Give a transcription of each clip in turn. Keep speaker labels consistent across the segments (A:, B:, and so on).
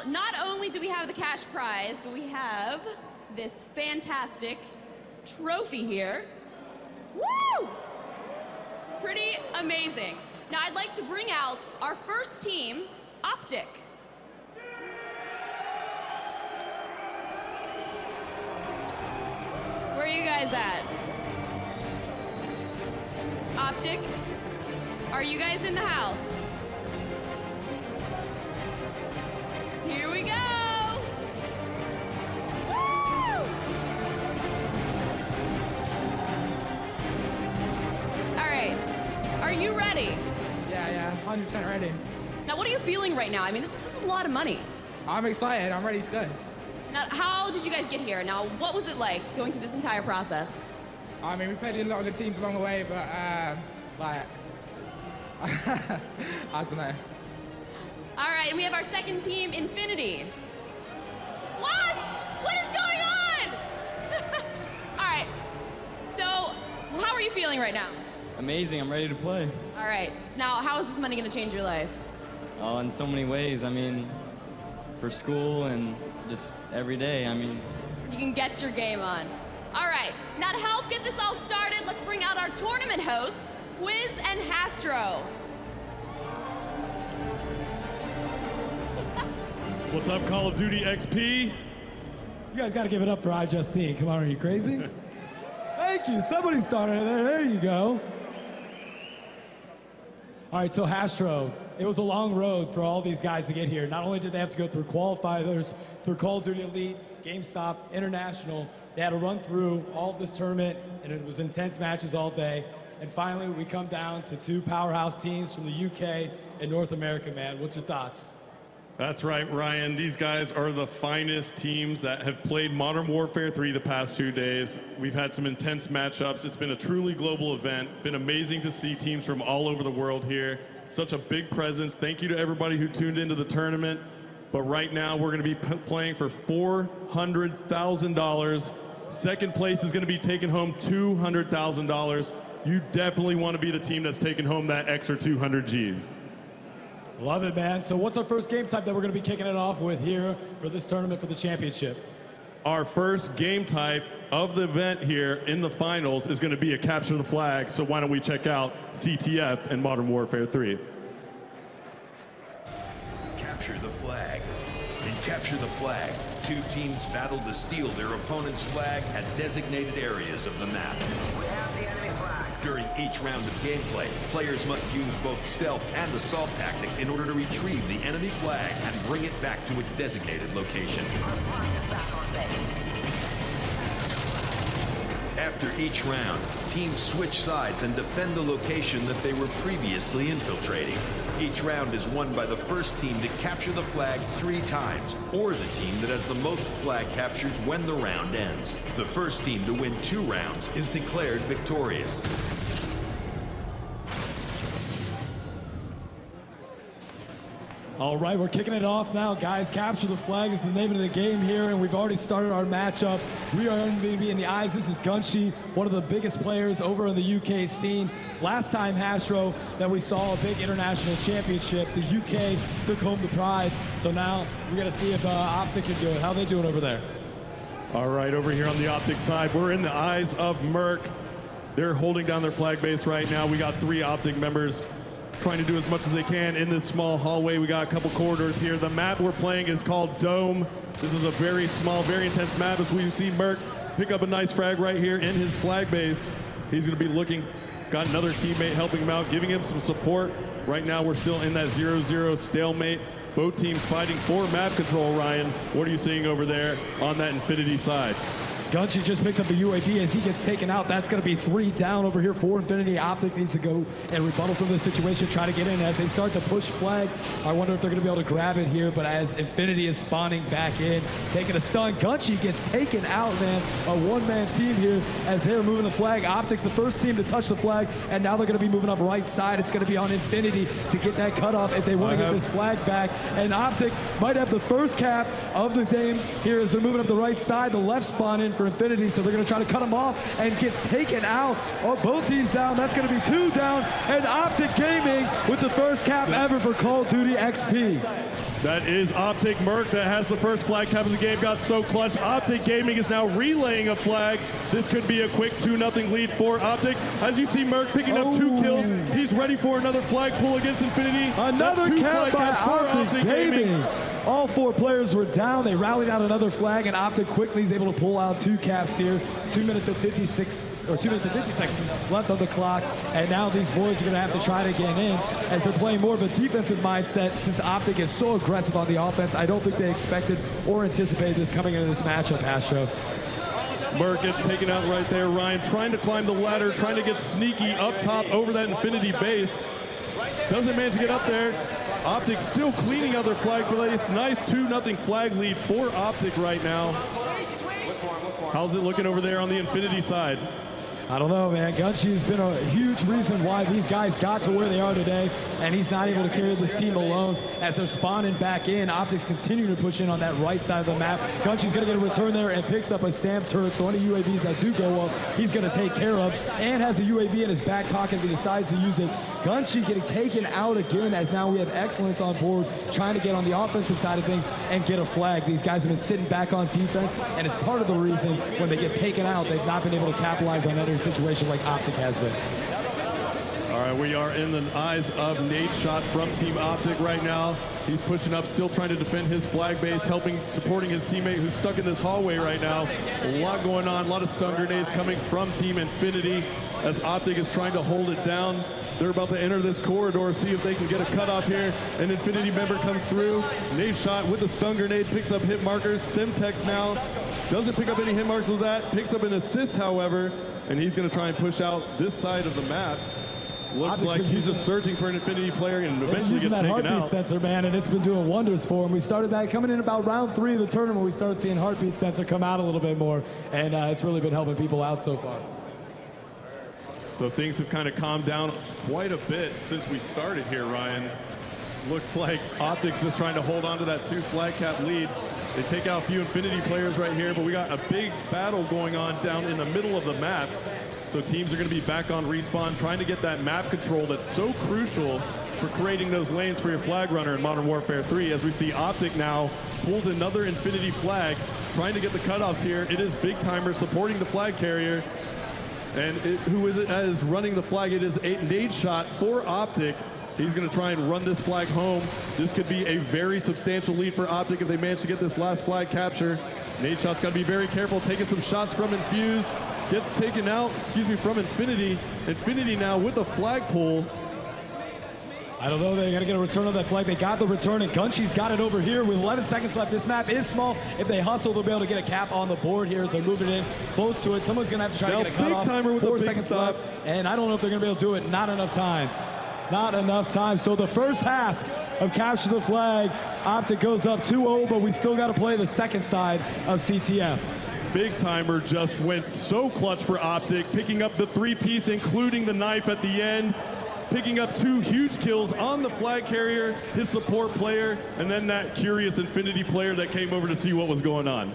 A: Now, not only do we have the cash prize, but we have this fantastic trophy here. Woo! Pretty amazing. Now, I'd like to bring out our first team, Optic. Where are you guys at? Optic, are you guys in the house? Here we go! Woo! All right, are you ready?
B: Yeah, 100% ready.
A: Now, what are you feeling right now? I mean, this is a lot of money.
B: I'm excited, I'm ready to go.
A: Now, how did you guys get here? Now, what was it like going through this entire process?
B: I mean, we played in a lot of good teams along the way, but like, I don't know.
A: All right, and we have our second team, Infinity. What? What is going on? All right, so how are you feeling right now?
C: Amazing, I'm ready to play.
A: All right, so now how is this money gonna change your life?
C: Oh, in so many ways. I mean, for school and just every day, I mean.
A: You can get your game on. All right, now to help get this all started, let's bring out our tournament hosts, Quiz and Hastro.
D: What's up, Call of Duty XP?
E: You guys got to give it up for iJustine. Come on, are you crazy? Thank you. Somebody started it. There you go. All right, so Hastro, it was a long road for all these guys to get here. Not only did they have to go through qualifiers, through Call of Duty Elite, GameStop, International, they had to run through all of this tournament, and it was intense matches all day. And finally, we come down to two powerhouse teams from the UK and North America, man. What's your thoughts?
D: That's right, Ryan. These guys are the finest teams that have played Modern Warfare 3 the past 2 days. We've had some intense matchups. It's been a truly global event. Been amazing to see teams from all over the world here. Such a big presence. Thank you to everybody who tuned into the tournament. But right now, we're going to be playing for $400,000. Second place is going to be taking home $200,000. You definitely want to be the team that's taking home that extra 200 Gs.
E: Love it, man. So what's our first game type that we're going to be kicking it off with here for this tournament for the championship?
D: Our first game type of the event here in the finals is going to be a capture the flag. So why don't we check out CTF and Modern Warfare 3.
F: Capture the flag. In Capture the Flag, two teams battle to steal their opponent's flag at designated areas of the map.
G: We have the enemy flag.
F: During each round of gameplay, players must use both stealth and assault tactics in order to retrieve the enemy flag and bring it back to its designated location.
G: Our flag is back on base.
F: After each round, teams switch sides and defend the location that they were previously infiltrating. Each round is won by the first team to capture the flag 3 times, or the team that has the most flag captures when the round ends. The first team to win 2 rounds is declared victorious.
E: All right, we're kicking it off now, guys. Capture the Flag is the name of the game here, and we've already started our matchup. We are going to be in the eyes. This is Gunshi, one of the biggest players over in the UK scene. Last time, Hastro, that we saw a big international championship, the UK took home the pride. So now we got to see if Optic can do it. How are they doing over there?
D: All right, over here on the Optic side, we're in the eyes of Merc. They're holding down their flag base right now. We got 3 Optic members trying to do as much as they can in this small hallway. We got a couple corridors here. The map we're playing is called Dome. This is a very small, very intense map as we see Merc pick up a nice frag right here in his flag base. He's going to be looking, got another teammate helping him out, giving him some support. Right now we're still in that 0-0 stalemate. Both teams fighting for map control, Ryan. What are you seeing over there on that Infinity side?
E: Gunshi just picked up a UAV as he gets taken out. That's going to be 3 down over here for Infinity. Optic needs to go and rebuttal from this situation, try to get in as they start to push flag. I wonder if they're going to be able to grab it here, but as Infinity is spawning back in, taking a stun, Gunshi gets taken out, man. A one-man team here as they're moving the flag. Optic's the first team to touch the flag, and now they're going to be moving up right side. It's going to be on Infinity to get that cutoff if they want to get this flag back. And Optic might have the first cap of the game here as they're moving up the right side. The left spawn in for for Infinity, so they're going to try to cut him off and gets taken out. Oh, both teams down. That's going to be 2 down. And Optic Gaming with the first cap ever for Call of Duty XP.
D: That is Optic Merc that has the first flag cap of the game. Got so clutch. Optic Gaming is now relaying a flag. This could be a quick 2-0 lead for Optic. As you see Merc picking up 2 kills. He's ready for another flag pull against Infinity.
E: Another cap by Optic Gaming. All 4 players were down. They rallied out another flag, and Optic quickly is able to pull out 2 caps here. 2 minutes and 50 seconds left on the clock, and now these boys are going to have to try to get in as they're playing more of a defensive mindset since Optic is so aggressive on the offense. I don't think they expected or anticipated this coming into this matchup, Astro.
D: Merc gets taken out right there. Ryan trying to climb the ladder, trying to get sneaky up top over that Infinity base. Doesn't manage to get up there. Optic still cleaning out their flag place. Nice 2-0 flag lead for Optic right now. How's it looking over there on the Infinity side?
E: I don't know, man. Gunshi has been a huge reason why these guys got to where they are today, and he's not able to carry this team alone as they're spawning back in. Optics continuing to push in on that right side of the map. Gunshi's going to get a return there and picks up a SAM turret, so any UAVs that do go up, he's going to take care of, and has a UAV in his back pocket if he decides to use it. Gunshi getting taken out again as now we have Excellence on board, trying to get on the offensive side of things and get a flag. These guys have been sitting back on defense, and it's part of the reason when they get taken out, they've not been able to capitalize on any situation like Optic has been.
D: All right, we are in the eyes of Nadeshot from Team Optic right now. He's pushing up, still trying to defend his flag base, supporting his teammate who's stuck in this hallway right now. A lot going on, a lot of stun grenades coming from Team Infinity as Optic is trying to hold it down. They're about to enter this corridor, see if they can get a cutoff here. An Infinity member comes through. Nadeshot with a stun grenade, picks up hit markers. Simtex now doesn't pick up any hit marks with that, picks up an assist, however, and he's going to try and push out this side of the map. Looks like he's just searching for an Infinity player and eventually gets taken out.
E: That heartbeat sensor, man, and it's been doing wonders for him. We started that coming in about round 3 of the tournament. We started seeing heartbeat sensor come out a little bit more, and it's really been helping people out so far.
D: So things have kind of calmed down quite a bit since we started here, Ryan. Looks like Optic's just trying to hold on to that 2 flag cap lead. They take out a few Infinity players right here, but we got a big battle going on down in the middle of the map. So teams are going to be back on respawn, trying to get that map control that's so crucial for creating those lanes for your flag runner in Modern Warfare 3. As we see Optic now pulls another Infinity flag, trying to get the cutoffs here. It is Big Timer supporting the flag carrier. And who is it as running the flag? It is a Nadeshot for Optic. He's going to try and run this flag home. This could be a very substantial lead for Optic if they manage to get this last flag capture. Nadeshot's got to be very careful, taking some shots from Infuse. Gets taken out, from Infinity. Infinity now with a flag pull.
E: I don't know, they're going to get a return on that flag. They got the return, and Gunshi's got it over here with 11 seconds left. This map is small. If they hustle, they'll be able to get a cap on the board here as they're moving in close to it. Someone's going to have to try to get a cutoff.
D: Big Timer with
E: 4
D: a big
E: seconds
D: stop.
E: left, and I don't know if they're going to be able to do it. Not enough time. Not enough time. So the first half of Capture the Flag, Optic goes up 2-0, but we still got to play the second side of CTF.
D: Big Timer just went so clutch for Optic, picking up the 3-piece, including the knife at the end, picking up 2 huge kills on the flag carrier, his support player, and then that curious Infinity player that came over to see what was going on.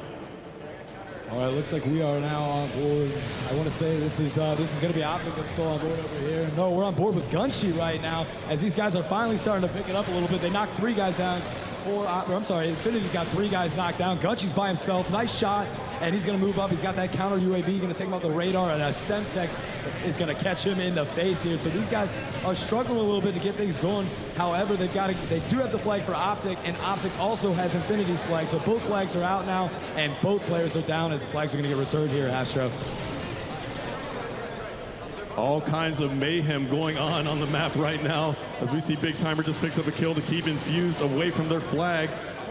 E: All right, looks like we are now on board. I want to say this is going to be Optic that's still on board over here. No, we're on board with Gunshi right now as these guys are finally starting to pick it up a little bit. They knocked 3 guys down. Infinity's got 3 guys knocked down. Gunshi's by himself. Nice shot, and he's going to move up. He's got that counter UAV, going to take him off the radar, and a Semtex is going to catch him in the face here. So these guys are struggling a little bit to get things going. However, they do have the flag for Optic, and Optic also has Infinity's flag. So both flags are out now, and both players are down as the flags are going to get returned here, Astro.
D: All kinds of mayhem going on the map right now as we see Big Timer just picks up a kill to keep Infused away from their flag.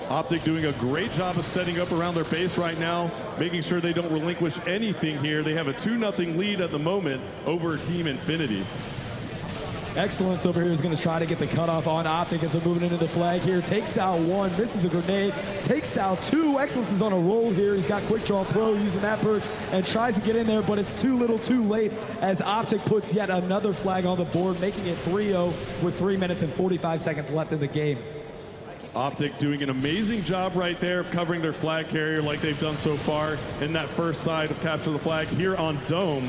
D: Optic doing a great job of setting up around their base right now, making sure they don't relinquish anything here. They have a 2-0 lead at the moment over Team Infinity.
E: Excellence over here is going to try to get the cutoff on Optic as they're moving into the flag here. Takes out 1, misses a grenade, takes out 2. Excellence is on a roll here. He's got Quick Draw Pro using that perk and tries to get in there, but it's too little too late as Optic puts yet another flag on the board, making it 3-0 with 3 minutes and 45 seconds left in the game.
D: Optic doing an amazing job right there of covering their flag carrier like they've done so far in that first side of Capture the Flag here on Dome.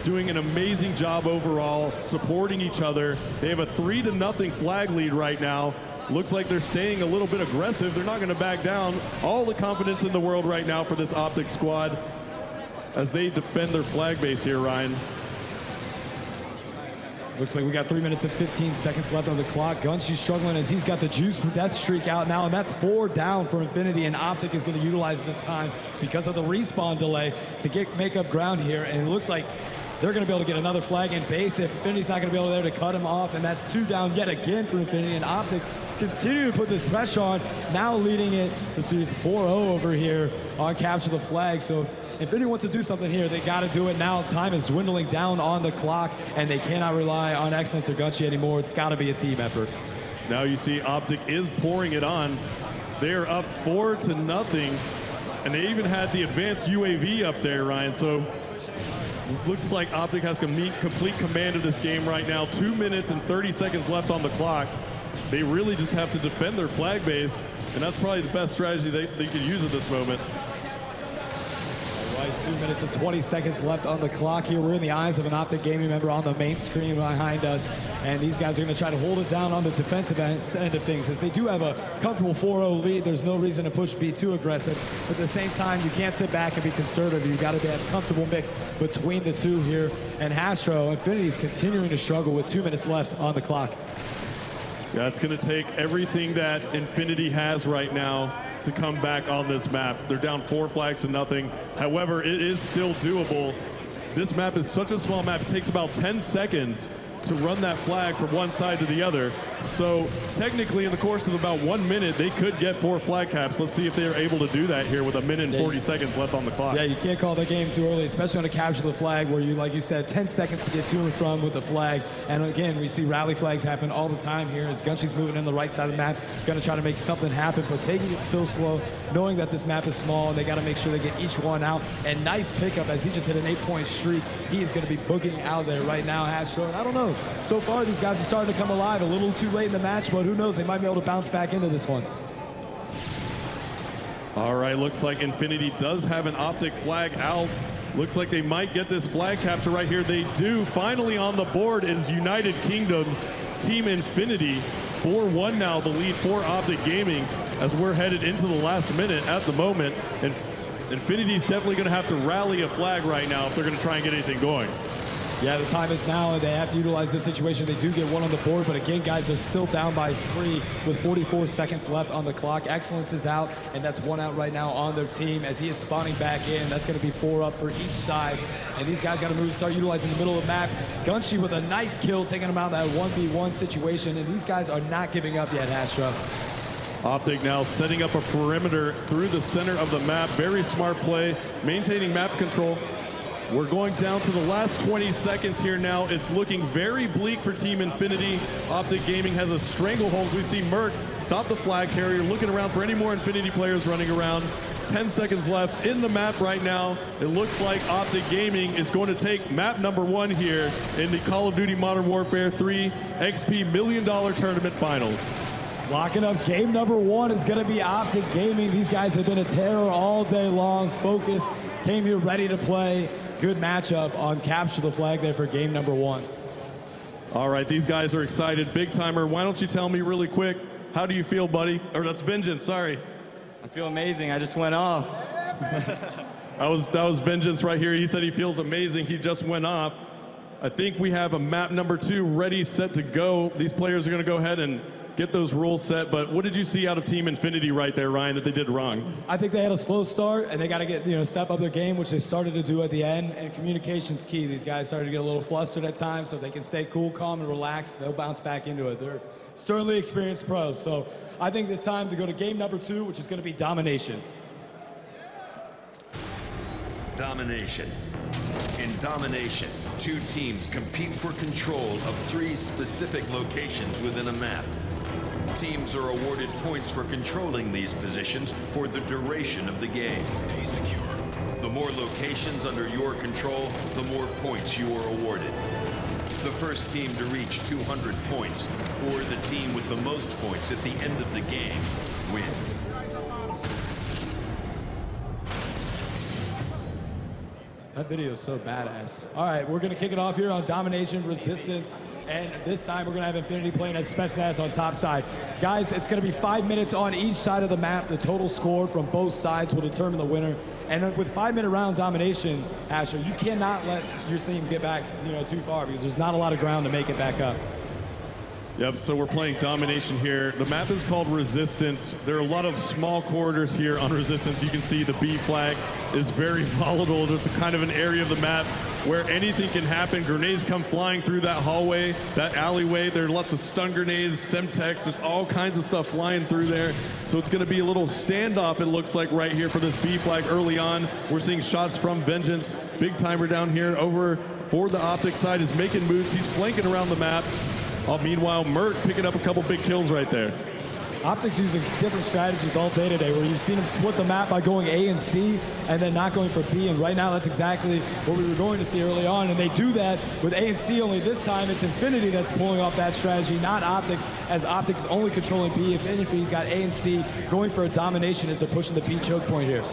D: Doing an amazing job overall, supporting each other. They have a 3-0 flag lead right now. Looks like they're staying a little bit aggressive. They're not going to back down. All the confidence in the world right now for this Optic squad as they defend their flag base here, Ryan.
E: Looks like we got 3 minutes and 15 seconds left on the clock. Gunshy's struggling as he's got the juice death streak out now, and that's 4 down for Infinity, and Optic is going to utilize this time because of the respawn delay to make up ground here, and it looks like they're going to be able to get another flag in base if Infinity's not going to be able to cut him off, and that's 2 down yet again for Infinity, and Optic continue to put this pressure on, now leading it. This is 4-0 over here on Capture the Flag, so if Infinity wants to do something here, they got to do it now. Time is dwindling down on the clock, and they cannot rely on Excellence or Gunshy anymore. It's got to be a team effort.
D: Now you see Optic is pouring it on. They're up 4-0, and they even had the advanced UAV up there, Ryan. So looks like Optic has complete command of this game right now. 2 minutes and 30 seconds left on the clock. They really just have to defend their flag base, and that's probably the best strategy they could use at this moment.
E: 2 minutes and 20 seconds left on the clock here. We're in the eyes of an Optic Gaming member on the main screen behind us, and these guys are going to try to hold it down on the defensive end of things. As they do have a comfortable 4-0 lead, there's no reason to be too aggressive. But at the same time, you can't sit back and be conservative. You've got to have a comfortable mix between the two here. And Hastro, Infinity is continuing to struggle with 2 minutes left on the clock.
D: Yeah, it's going to take everything that Infinity has right now to come back on this map. They're down 4 flags to nothing. However, it is still doable. This map is such a small map. It takes about 10 seconds to run that flag from one side to the other. So technically in the course of about 1 minute, they could get 4 flag caps. Let's see if they're able to do that here with 1 minute and 40 seconds left on the clock.
E: Yeah, you can't call the game too early, especially on a Capture the Flag where you, like you said, 10 seconds to get to and from with the flag. And again, we see rally flags happen all the time here as Gunshy's moving in the right side of the map, going to try to make something happen, but taking it still slow, knowing that this map is small and they got to make sure they get each one out. And nice pickup as he just hit an 8-point streak. He is going to be booking out there right now, Hastro. And I don't know, so far these guys are starting to come alive. A little too late in the match, but who knows, they might be able to bounce back into this one.
D: All right, looks like Infinity does have an Optic flag out. Looks like they might get this flag capture right here. They do. Finally on the board is United Kingdoms Team Infinity. 4-1 now, the lead for Optic Gaming as we're headed into the last minute at the moment. And Infinity's definitely going to have to rally a flag right now if they're going to try and get anything going.
E: Yeah, the time is now, and they have to utilize this situation. They do get 1 on the board, but again, guys, they're still down by 3 with 44 seconds left on the clock. Excellence is out, and that's 1 out right now on their team as he is spawning back in. That's going to be 4 up for each side, and these guys got to start utilizing the middle of the map. Gunshy with a nice kill, taking them out of that 1v1 situation, and these guys are not giving up yet, Hastro.
D: Optic now setting up a perimeter through the center of the map. Very smart play, maintaining map control. We're going down to the last 20 seconds here now. It's looking very bleak for Team Infinity. Optic Gaming has a stranglehold. We see Merc stop the flag carrier, looking around for any more Infinity players running around. 10 seconds left in the map right now. It looks like Optic Gaming is going to take map number 1 here in the Call of Duty Modern Warfare 3 XP $1 Million Tournament Finals.
E: Locking up game number 1 is going to be Optic Gaming. These guys have been a terror all day long. Focused, came here ready to play. Good matchup on Capture the Flag there for game number 1.
D: All right, these guys are excited. Big timer, why don't you tell me really quick, how do you feel, buddy? Or that's Vengeance, sorry.
C: I feel amazing. I just went off.
D: That was Vengeance right here. He said he feels amazing. He just went off. I think we have a map number 2 ready, set to go. These players are going to go ahead and get those rules set, but what did you see out of Team Infinity right there, Ryan, that they did wrong?
E: I think they had a slow start, and they got to get, step up their game, which they started to do at the end, and communication's key. These guys started to get a little flustered at times, so if they can stay cool, calm, and relaxed, they'll bounce back into it. They're certainly experienced pros, so I think it's time to go to game number 2, which is going to be Domination.
F: Domination. In Domination, 2 teams compete for control of 3 specific locations within a map. Teams are awarded points for controlling these positions for the duration of the game. The more locations under your control, the more points you are awarded. the first team to reach 200 points, or the team with the most points at the end of the game wins.
E: That video is so badass. All right, we're gonna kick it off here on Domination Resistance, and this time we're gonna have Infinity playing as Spetsnaz on top side. Guys, it's gonna be 5 minutes on each side of the map. The total score from both sides will determine the winner. And with 5-minute round domination, Asher, you cannot let your team get back, too far because there's not a lot of ground to make it back up.
D: Yep, so we're playing Domination here. The map is called Resistance. There are a lot of small corridors here on Resistance. You can see the B flag is very volatile. It's a kind of an area of the map where anything can happen. Grenades come flying through that hallway, that alleyway. There are lots of stun grenades, Semtex. There's all kinds of stuff flying through there. So it's going to be a little standoff, it looks like, right here for this B flag early on. We're seeing shots from Vengeance. Big timer down here over for the Optic side is making moves. He's flanking around the map. Meanwhile, Merc picking up a couple big kills right there.
E: Optic's using different strategies all day today, where you've seen him split the map by going A and C and then not going for B. And right now, that's exactly what we were going to see early on. And they do that with A and C, only this time it's Infinity that's pulling off that strategy, not Optic, as Optic's only controlling B. If Infinity's got A and C going for a domination as they're pushing the B choke point here.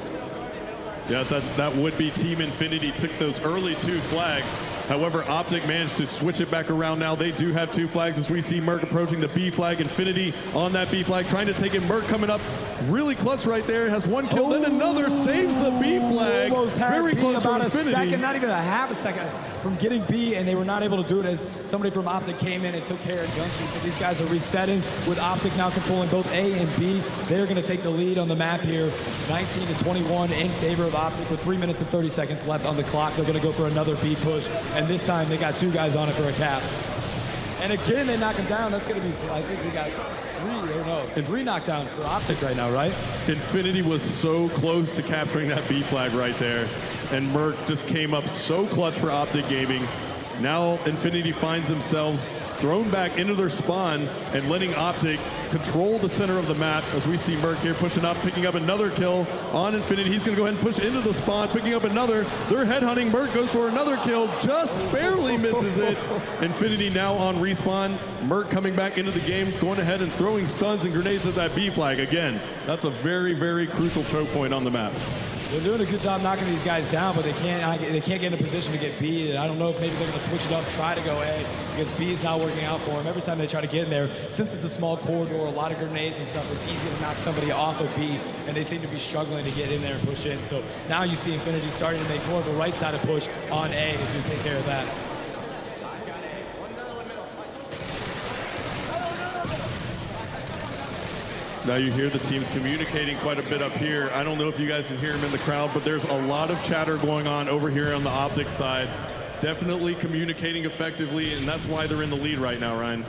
D: Yeah, that would be Team Infinity took those early 2 flags. However, Optic managed to switch it back around now. They do have 2 flags as we see Merc approaching the B flag. Infinity on that B flag, trying to take it. Merc coming up really clutch right there. Has 1 kill, then another saves the B flag.
E: Almost had
D: Very
E: B
D: close
E: about
D: for
E: a
D: Infinity.
E: second, not even a half a second from getting B, and they were not able to do it as somebody from Optic came in and took care of Gunshot. So these guys are resetting with Optic now controlling both A and B. They're going to take the lead on the map here, 19-21 in favor of Optic with 3 minutes and 30 seconds left on the clock. They're going to go for another B push, and this time they got 2 guys on it for a cap. And again, they knock him down. That's going to be, I think we got 3 knockdown for Optic right now, right?
D: Infinity was so close to capturing that B flag right there. And Merc just came up so clutch for Optic Gaming. Now Infinity finds themselves thrown back into their spawn and letting Optic control the center of the map as we see Merc here pushing up, picking up another kill on Infinity. He's going to go ahead and push into the spawn, picking up another. They're headhunting. Merc goes for another kill, just barely misses it. Infinity now on respawn. Merc coming back into the game, going ahead and throwing stuns and grenades at that B flag. Again, that's a very, very crucial choke point on the map.
E: They're doing a good job knocking these guys down, but they can't get in a position to get B. And I don't know if maybe they're going to switch it up, try to go A, because B is not working out for them. Every time they try to get in there, since it's a small corridor, a lot of grenades and stuff, it's easy to knock somebody off of B, and they seem to be struggling to get in there and push in. So now you see Infinity starting to make more of a right-sided push on A if you take care of that.
D: Now you hear the teams communicating quite a bit up here. I don't know if you guys can hear them in the crowd, but there's a lot of chatter going on over here on the Optic side. Definitely communicating effectively, and that's why they're in the lead right now, Ryan.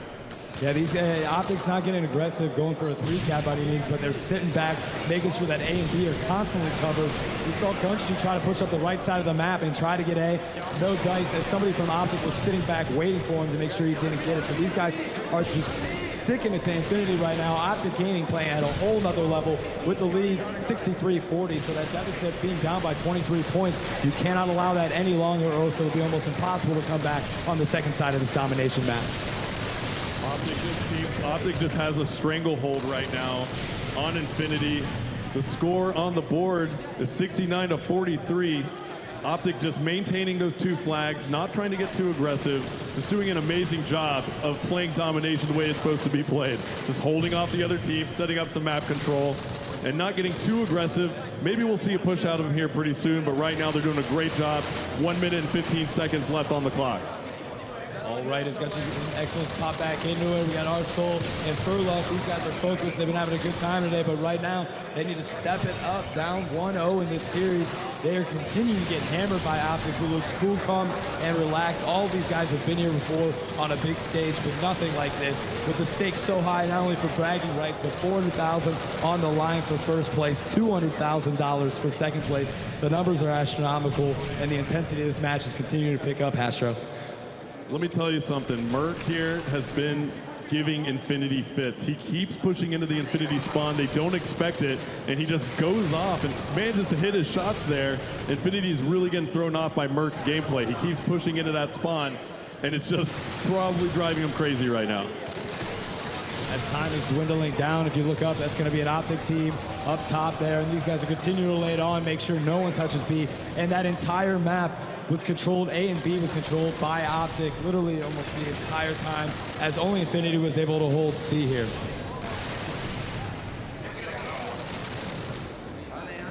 E: Yeah, these Optic's not getting aggressive, going for a 3 cap by any means, but they're sitting back, making sure that A and B are constantly covered. We saw Gunshot try to push up the right side of the map and try to get A. No dice, as somebody from Optic was sitting back waiting for him to make sure he didn't get it. So these guys are just sticking it to Infinity right now. Optic Gaming playing at a whole nother level with the lead 63-40. So that deficit being down by 23 points, you cannot allow that any longer, or else it'll be almost impossible to come back on the second side of this domination map.
D: Optic just has a stranglehold right now on Infinity. The score on the board is 69-43. Optic just maintaining those 2 flags, not trying to get too aggressive, just doing an amazing job of playing domination the way it's supposed to be played. Just holding off the other team, setting up some map control, and not getting too aggressive. Maybe we'll see a push out of them here pretty soon, but right now they're doing a great job. 1 minute and 15 seconds left on the clock.
E: All right, it's got excellent pop back into it. We got Arsol and Furlough. These guys are focused. They've been having a good time today, but right now they need to step it up. Down 1-0 in this series. They are continuing to get hammered by Optic, who looks cool, calm, and relaxed. All of these guys have been here before on a big stage with nothing like this. With the stakes so high, not only for bragging rights, but $400,000 on the line for first place, $200,000 for second place. The numbers are astronomical, and the intensity of this match is continuing to pick up, Astro.
D: Let me tell you something. Merc here has been giving Infinity fits. He keeps pushing into the Infinity spawn. They don't expect it, and he just goes off and manages to hit his shots there. Infinity is really getting thrown off by Merc's gameplay. He keeps pushing into that spawn, and it's just probably driving him crazy right now.
E: As time is dwindling down, if you look up, that's going to be an Optic team up top there, and these guys are continuing to lay it on, make sure no one touches B, and that entire map was controlled, A and B was controlled by Optic literally almost the entire time, as only Infinity was able to hold C here.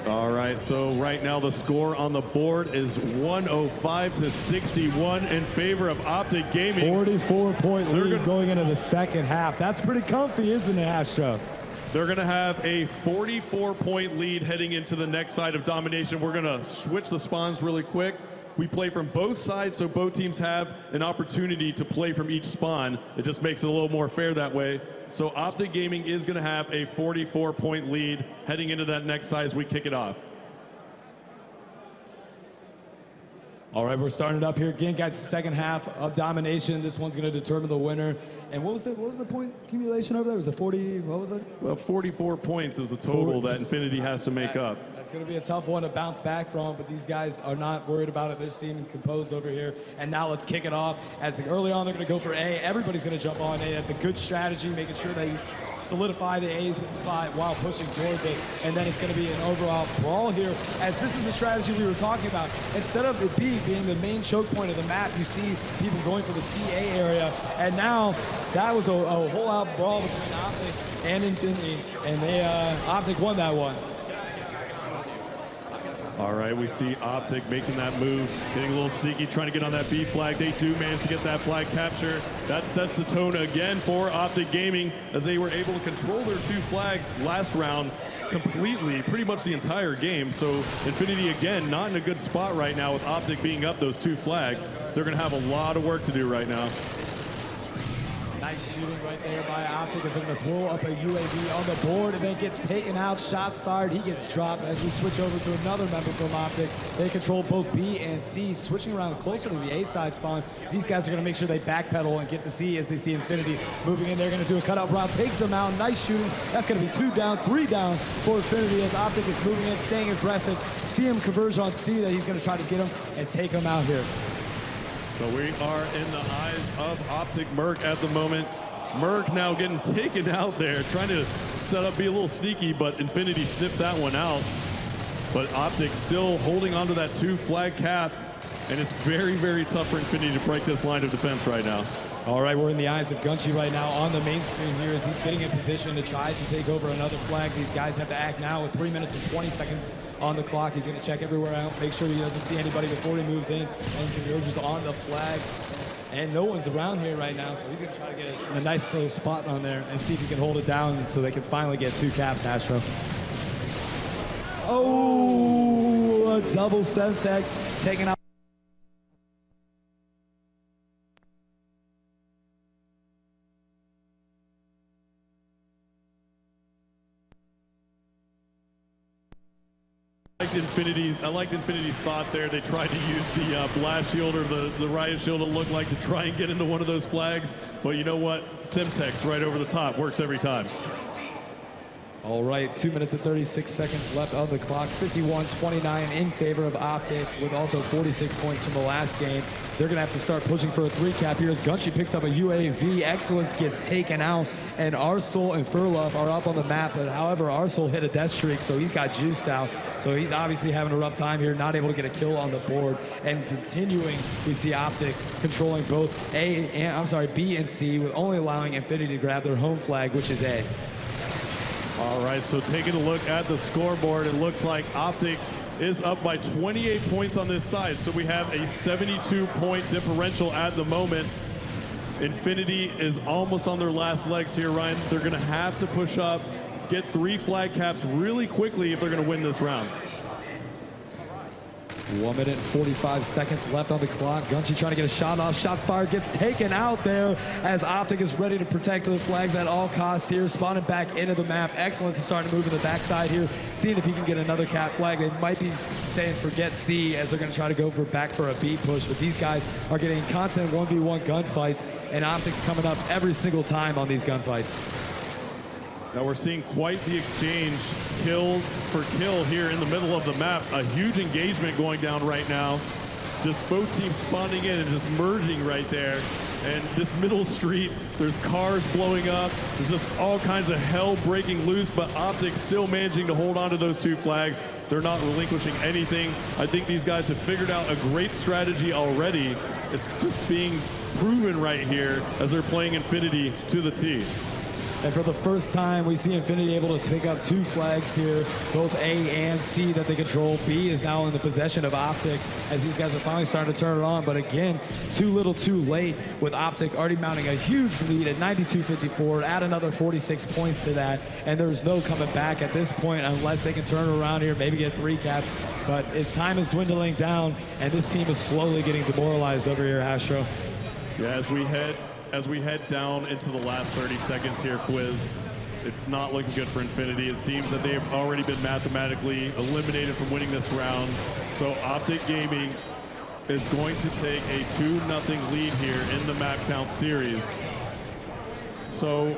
D: All right, so right now the score on the board is 105 to 61 in favor of Optic Gaming.
E: 44-point lead going into the second half. That's pretty comfy, isn't it, Astro?
D: They're going to have a 44-point lead heading into the next side of domination. We're going to switch the spawns really quick. We play from both sides, so both teams have an opportunity to play from each spawn. It just makes it a little more fair that way. So Optic Gaming is going to have a 44-point lead heading into that next side as we kick it off.
E: All right, we're starting it up here again, guys. The second half of domination. This one's going to determine the winner. And what was the point accumulation over there? Was it 40? What was it?
D: Well, 44 points is the total that Infinity has to make up.
E: That's going to be a tough one to bounce back from, but these guys are not worried about it. They're seeming composed over here. And now let's kick it off. As early on, they're going to go for A. Everybody's going to jump on A. That's a good strategy, making sure that you solidify the A spot while pushing towards it. And then it's going to be an overall brawl here, as this is the strategy we were talking about. Instead of the B being the main choke point of the map, you see people going for the CA area. And now that was a whole-out brawl between Optic and Infinity, and Optic won that one.
D: All right, we see Optic making that move, getting a little sneaky, trying to get on that B flag. They do manage to get that flag capture. That sets the tone again for Optic Gaming, as they were able to control their two flags last round completely, pretty much the entire game. So Infinity, again, not in a good spot right now with Optic being up those two flags. They're going to have a lot of work to do right now.
E: Nice shooting right there by Optic, as they're going to throw up a UAV on the board, and then gets taken out. Shots fired, he gets dropped. As we switch over to another member from Optic, they control both B and C, switching around closer to the A side spawn. These guys are going to make sure they backpedal and get to C as they see Infinity moving in. They're going to do a cutout route, takes them out. Nice shooting. That's going to be 2 down, 3 down for Infinity, as Optic is moving in, staying aggressive. See him converge on C, that he's going to try to get him and take him out here.
D: So we are in the eyes of Optic Merc at the moment. Merc now getting taken out there, trying to set up, be a little sneaky, but Infinity snipped that one out. But Optic still holding onto that 2 flag cap, and it's very, very tough for Infinity to break this line of defense right now.
E: All right, we're in the eyes of Gunchi right now on the main screen here, as he's getting in position to try to take over another flag. These guys have to act now with 3 minutes and 20 seconds on the clock. He's going to check everywhere out, make sure he doesn't see anybody before he moves in and converges on the flag. And no one's around here right now, so he's going to try to get a nice little spot on there and see if he can hold it down so they can finally get 2 caps, Astro. Oh, a double Semtex taken out.
D: I liked Infinity's thought there. They tried to use the blast shield or the riot shield, to look like, to try and get into one of those flags. But you know what? Semtex right over the top works every time.
E: All right, 2 minutes and 36 seconds left on the clock. 51-29 in favor of Optic, with also 46 points from the last game. They're going to have to start pushing for a 3-cap here, as Gunchi picks up a UAV. Excellence gets taken out, and Arsol and Furluff are up on the map. But however, Arsol hit a death streak, so he's got juiced out. So he's obviously having a rough time here, not able to get a kill on the board. And continuing, we see Optic controlling both B and C, with only allowing Infinity to grab their home flag, which is A.
D: All right, so taking a look at the scoreboard, it looks like Optic is up by 28 points on this side. So we have a 72-point differential at the moment. Infinity is almost on their last legs here, Ryan. They're going to have to push up, get 3 flag caps really quickly if they're going to win this round.
E: 1 minute and 45 seconds left on the clock. Gunchi trying to get a shot off. Shot fired, gets taken out there, as Optic is ready to protect the flags at all costs here. Spawning back into the map. Excellence is starting to move in the backside here, seeing if he can get another cap flag. They might be saying forget C, as they're going to try to go back for a B push. But these guys are getting constant 1v1 gunfights, and Optic's coming up every single time on these gunfights.
D: Now we're seeing quite the exchange, kill for kill here in the middle of the map. A huge engagement going down right now. just both teams spawning in and just merging right there. And this middle street, there's cars blowing up. There's just all kinds of hell breaking loose, but Optic still managing to hold on to those 2 flags. They're not relinquishing anything. I think these guys have figured out a great strategy already. It's just being proven right here as they're playing Infinity to the T.
E: And for the first time, we see Infinity able to pick up 2 flags here, both A and C that they control. B is now in the possession of Optic as these guys are finally starting to turn it on. But again, too little too late with Optic already mounting a huge lead at 92-54. Add another 46 points to that, and there's no coming back at this point unless they can turn around here, maybe get 3 cap. But time is dwindling down, and this team is slowly getting demoralized over here, Astro.
D: Yeah, as we head down into the last 30 seconds here, Quiz, it's not looking good for Infinity. It seems that they've already been mathematically eliminated from winning this round. So Optic Gaming is going to take a 2-0 lead here in the map count series. So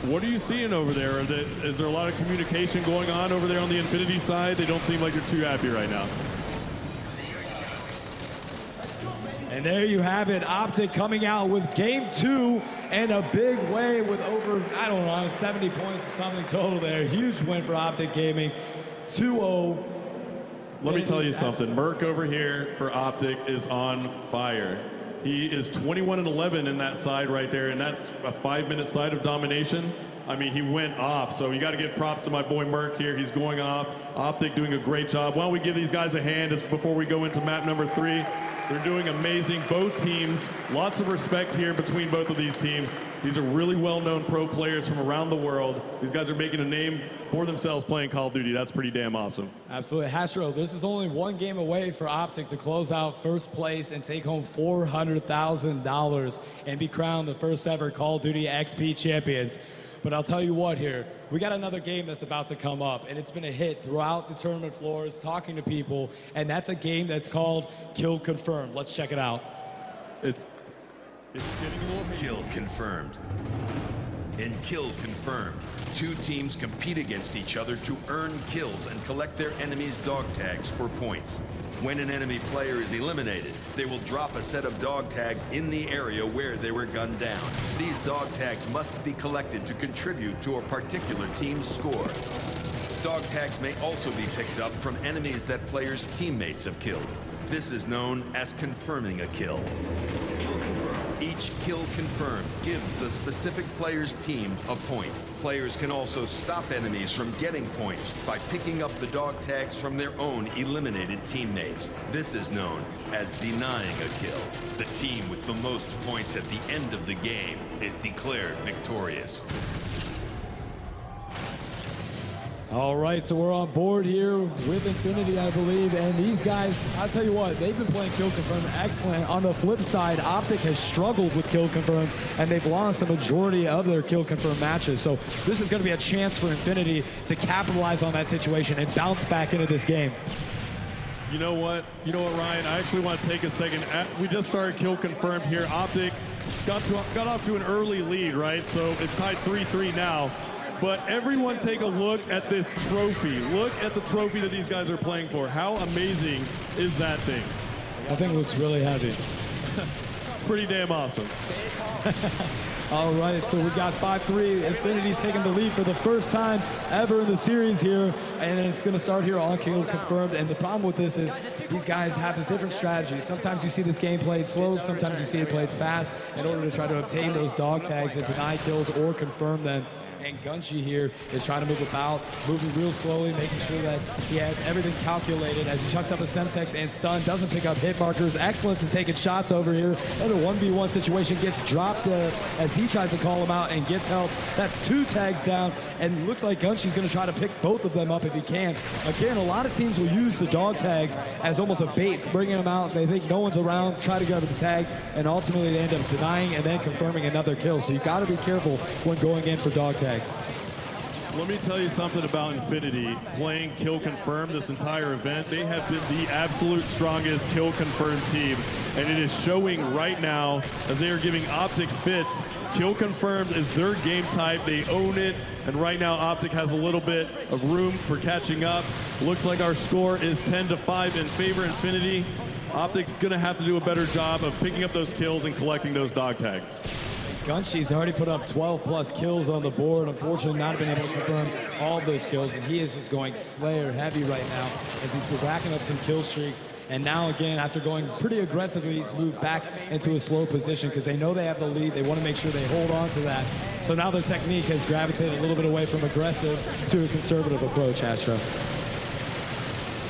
D: what are you seeing over there? Is there a lot of communication going on over there on the Infinity side? They don't seem like they're too happy right now.
E: And there you have it, Optic coming out with game 2 in a big way with over, I don't know, 70 points or something total there. Huge win for Optic Gaming, 2-0.
D: Let me tell you something, Merc over here for Optic is on fire. He is 21-11 in that side right there, and that's a 5-minute side of domination. I mean, he went off, so you got to give props to my boy Merc here. He's going off. Optic doing a great job. Why don't we give these guys a hand before we go into map number 3. They're doing amazing, both teams. Lots of respect here between both of these teams. These are really well-known pro players from around the world. These guys are making a name for themselves playing Call of Duty. That's pretty damn awesome.
E: Absolutely. Hastro, this is only 1 game away for Optic to close out first place and take home $400,000 and be crowned the first ever Call of Duty XP champions. But I'll tell you what here, we got another game that's about to come up, and it's been a hit throughout the tournament floors, talking to people, and that's a game that's called Kill Confirmed. Let's check it out.
D: It's getting a little hate.
F: Kill confirmed. In Kill Confirmed, 2 teams compete against each other to earn kills and collect their enemy's dog tags for points. When an enemy player is eliminated, they will drop a set of dog tags in the area where they were gunned down. These dog tags must be collected to contribute to a particular team's score. Dog tags may also be picked up from enemies that players' teammates have killed. This is known as confirming a kill. Each kill confirmed gives the specific player's team a point. Players can also stop enemies from getting points by picking up the dog tags from their own eliminated teammates. This is known as denying a kill. The team with the most points at the end of the game is declared victorious.
E: All right, so we're on board here with Infinity, I believe, and these guys, I'll tell you what, they've been playing Kill Confirmed excellent. On the flip side, Optic has struggled with Kill Confirmed, and they've lost the majority of their Kill Confirmed matches. So this is going to be a chance for Infinity to capitalize on that situation and bounce back into this game.
D: You know what, Ryan? I actually want to take a second. We just started Kill Confirmed here. Optic got off to an early lead, right? So it's tied 3-3 now. But everyone take a look at this trophy. Look at the trophy that these guys are playing for. How amazing is that thing?
E: That thing looks really heavy.
D: Pretty damn awesome.
E: All right, so we got 5-3. Infinity's taking the lead for the first time ever in the series here, and it's going to start here on Kill Confirmed. And the problem with this is these guys have this different strategy. Sometimes you see this game played slow, sometimes you see it played fast in order to try to obtain those dog tags and deny kills or confirm them. And Gunchi here is trying to move about, moving real slowly, making sure that he has everything calculated as he chucks up a Semtex and stun, doesn't pick up hit markers. Excellence is taking shots over here. Another 1v1 situation gets dropped as he tries to call him out and gets help. That's 2 tags down, and looks like Gunchi's going to try to pick both of them up if he can. Again, a lot of teams will use the dog tags as almost a bait, bringing them out. They think no one's around, try to grab the tag, and ultimately they end up denying and then confirming another kill. So you've got to be careful when going in for dog tags.
D: Let me tell you something about Infinity. Playing Kill Confirmed this entire event, they have been the absolute strongest Kill Confirmed team, and it is showing right now as they are giving Optic fits. Kill Confirmed is their game type. They own it, and right now Optic has a little bit of room for catching up. Looks like our score is 10-5 in favor Infinity. Optic's gonna have to do a better job of picking up those kills and collecting those dog tags.
E: Gunshy's already put up 12 plus kills on the board. Unfortunately, not been able to confirm all of those kills, and he is just going Slayer heavy right now as he's racking up some kill streaks. And now again, after going pretty aggressively, he's moved back into a slow position because they know they have the lead. They want to make sure they hold on to that. So now their technique has gravitated a little bit away from aggressive to a conservative approach, Astro.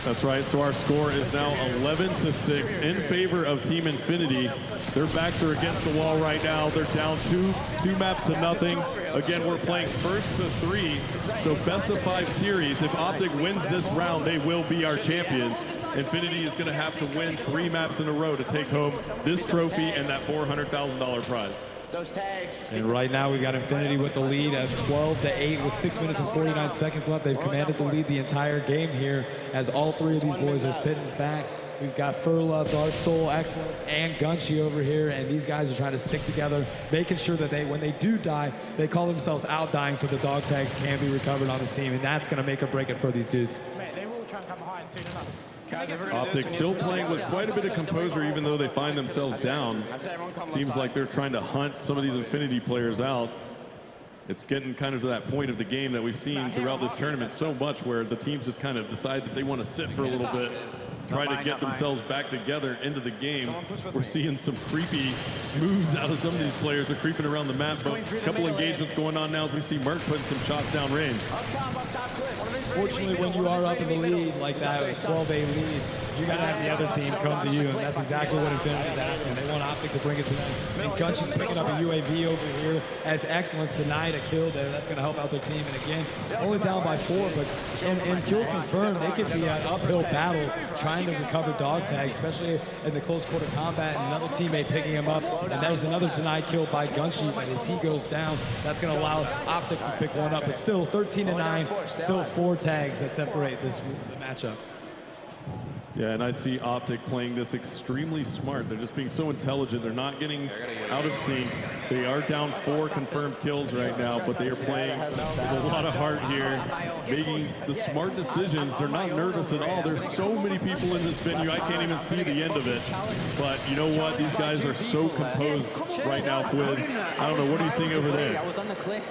D: That's right, so our score is now 11-6 in favor of Team Infinity. Their backs are against the wall right now. They're down two maps to nothing. Again, we're playing first to 3, so best of 5 series. If Optic wins this round, they will be our champions. Infinity is gonna have to win 3 maps in a row to take home this trophy and that $400,000 prize.
H: Those tags.
E: And right now we got Infinity with the lead at 12-8 with 6 minutes and 49 seconds left. They've commanded the lead the entire game here as all 3 of these boys are sitting back. We've got Furla, Dark Soul, Excellence, and Gunshy over here, and these guys are trying to stick together, making sure that when they do die, they call themselves out dying so the dog tags can be recovered on the team, and that's going to make or break it for these dudes.
B: They will try and come behind soon enough.
D: Optic still playing with quite a bit of composure even though they find themselves down. Seems like they're trying to hunt some of these Infinity players out. It's getting kind of to that point of the game that we've seen throughout this tournament so much where the teams just kind of decide that they want to sit for a little bit, try to get themselves back together into the game. We're seeing some creepy moves out of some of these players. They're creeping around the map, but a couple engagements going on now as we see Merc putting some shots down range.
E: Fortunately, when you are up in the lead like that, a 12-8 lead, you got to have the other team come to you, and that's exactly what Infinity is asking. They want Optic to bring it to them. And Gunshy's picking up a UAV over here as Excellence denied a kill there. That's going to help out their team. And again, only down by 4, but in kill confirmed, they could be an uphill battle trying to recover dog tags, especially in the close quarter combat, and another teammate picking him up. And there's another denied kill by Gunshy, but as he goes down, that's going to allow Optic to pick one up. But still 13-9, still 4 tags that separate the matchup.
D: Yeah, and I see Optic playing this extremely smart. They're just being so intelligent. They're not getting out of sync. They are down 4 confirmed kills right now, but they are playing with a lot of heart here, making the smart decisions. They're not nervous at all. There's so many people in this venue, I can't even see the end of it. But you know what? These guys are so composed right now, Fwiz. I don't know, what are you seeing over there?
H: I was on the cliff.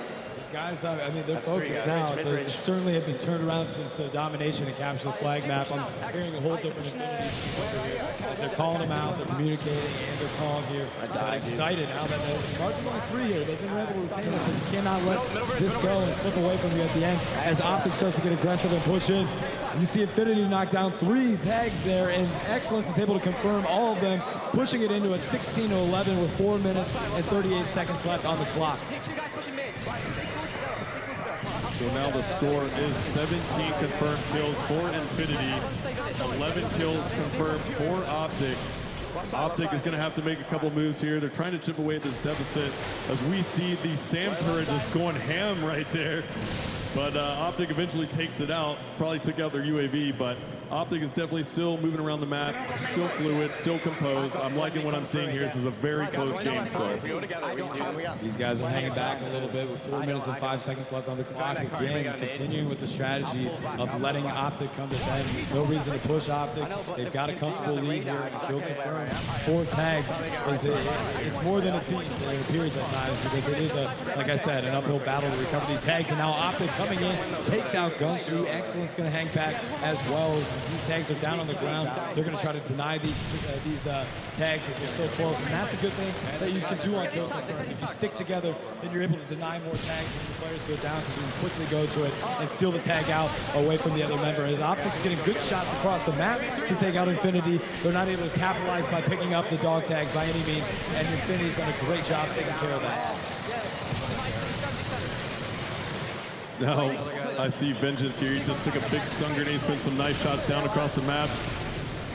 E: Guys, I mean, they're focused now. They certainly have been turned around since the domination and capture the flag map. I'm hearing a whole different Infinity team over here as they're calling them out, they're communicating, and they're calling here. I'm excited now that the margin on 3 here. They've been able to retain it. You cannot let this go and slip away from you at the end as Optic starts to get aggressive and push in. You see Infinity knock down 3 tags there, and Excellence is able to confirm all of them, pushing it into a 16-11 with 4 minutes and 38 seconds left on the clock.
D: So now the score is 17 confirmed kills for Infinity, 11 kills confirmed for Optic. Optic is going to have to make a couple moves here. They're trying to chip away at this deficit as we see the SAM turret just going ham right there. But Optic eventually takes it out, probably took out their UAV, but Optic is definitely still moving around the map, still fluid, still composed. I'm liking what I'm seeing here. This is a very close game still.
E: These guys are hanging back a little bit with 4 minutes and 5 seconds left on the clock. Again, continuing with the strategy of letting Optic come to them. There's no reason to push Optic. They've got a comfortable lead here. Kill confirmed. 4 tags. It's more than it seems. It appears at times because it is, like I said, an uphill battle to recover these tags. And now Optic coming in, takes out Gunshy. Excellence going to hang back as well. These tags are down on the ground. They're going to try to deny these tags as they're so close. And that's a good thing that you can do on kill confirmed. If you stick together, then you're able to deny more tags when the players go down because you can quickly go to it and steal the tag out away from the other member. As Optic's getting good shots across the map to take out Infinity. They're not able to capitalize by picking up the dog tags by any means. And Infinity's done a great job taking care of that.
D: Now, I see Vengeance here. He just took a big stun grenade, put some nice shots down across the map.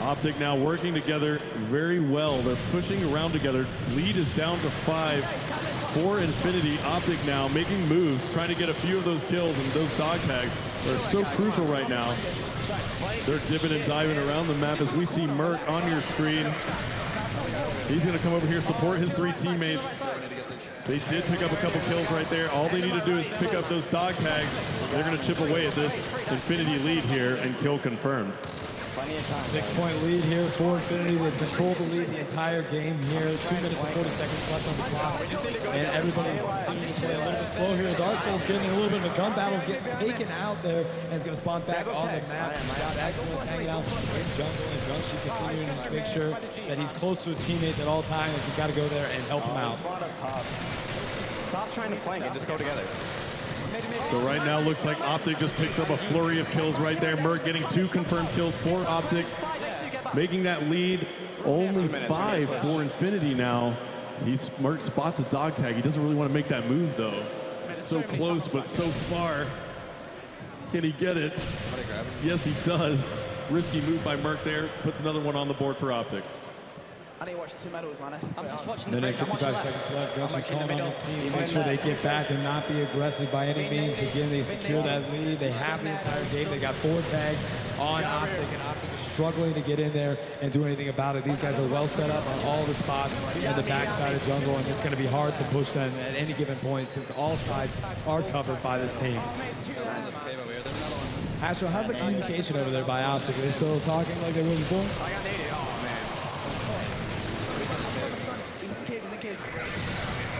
D: Optic now working together very well. They're pushing around together. Lead is down to 5 for Infinity. Optic now making moves, trying to get a few of those kills, and those dog tags are so crucial right now. They're dipping and diving around the map as we see Merc on your screen. He's going to come over here, support his 3 teammates. They did pick up a couple kills right there. All they need to do is pick up those dog tags. They're going to chip away at this Infinity lead here and kill confirmed.
C: Plenty of time.
E: 6-point lead here for Infinity. They've controlled the lead the entire game here. 2 minutes and 40 seconds left on the clock. And everybody's continuing to play a little bit slow here as Arsenal's getting a little bit of a gun battle, gets taken out there, and is going to spawn back on the map. He's got Excellence hanging out in jungle, and Gunshi continuing to make sure that he's close to his teammates at all times. He's got to go there and help him out.
C: Stop trying to flank and just go together.
D: So right now, looks like Optic just picked up a flurry of kills right there. Merc getting 2 confirmed kills for Optic, making that lead only 5 for Infinity now. Merc spots a dog tag. He doesn't really want to make that move, though. It's so close, but so far. Can he get it? Yes, he does. Risky move by Merc there. Puts another one on the board for Optic.
H: I need to watch 2 medals, man. I'm just watching
E: the break. 55 seconds left. Gunshi's calling on his team. Make sure they get back and not be aggressive by any means. Again, they secure that lead. They have the entire game. They got 4 tags on Optic, and Optic is struggling to get in there and do anything about it. These guys are well set up on all the spots in the backside of jungle, and it's going to be hard to push them at any given point since all sides are covered by this team. Astro, how's the communication over there by Optic? Are they still talking like they were before?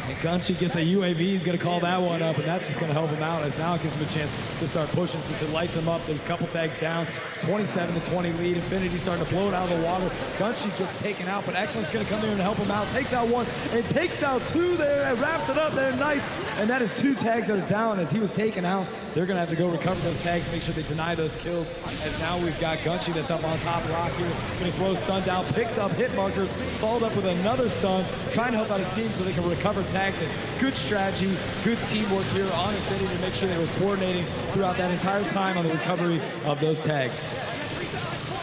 E: And Gunshi gets a UAV, he's going to call that one up, and that's just going to help him out as now it gives him a chance to start pushing since it lights him up. There's a couple tags down, 27-20 lead. Infinity starting to blow it out of the water. Gunshi gets taken out, but Excellent's going to come here and help him out. Takes out 1 and takes out 2 there and wraps it up there. Nice. And that is 2 tags that are down as he was taken out. They're going to have to go recover those tags, make sure they deny those kills. As now we've got Gunshi that's up on top rock here. Going to throw a stun down, picks up hit markers, followed up with another stun, trying to help out his team so they can recover tags. And good strategy, good teamwork here on Infinity to make sure they were coordinating throughout that entire time on the recovery of those tags.